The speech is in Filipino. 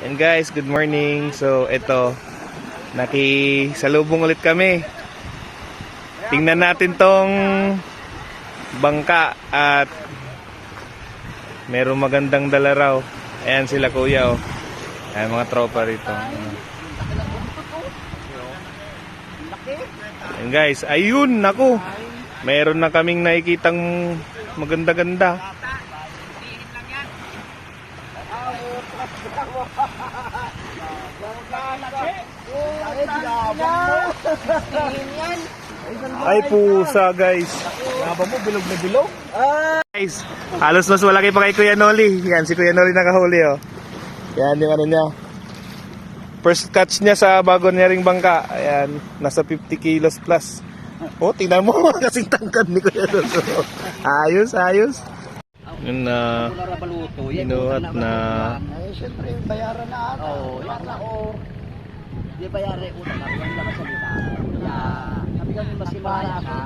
And guys, good morning. So ito, nakisalubong ulit kami. Tingnan natin tong bangka at merong magandang dala raw. Ayan sila kuya oh. Ayan mga tropa rito. And guys, ayun naku. Meron na kaming nakikitang maganda-ganda. Ay pusa guys. Habang mo, bilog na bilog. Guys, halos mas malaki pa kay Kuya Noli. Yan, si Kuya Noli nakahuli oh. Yan yung ano niya. First catch niya sa bago niya ring bangka. Ayan, nasa 50 kilos plus. Oh, tingnan mo kasing tangkad ni Kuya Noli. Ayos, ayos. Yun na inuhat na. Ay, syempre, bayaran na ata. Oo, bayaran na o. Di bayaran utang na. Yan lang sa kita. Sabi kami mas ibaya ka.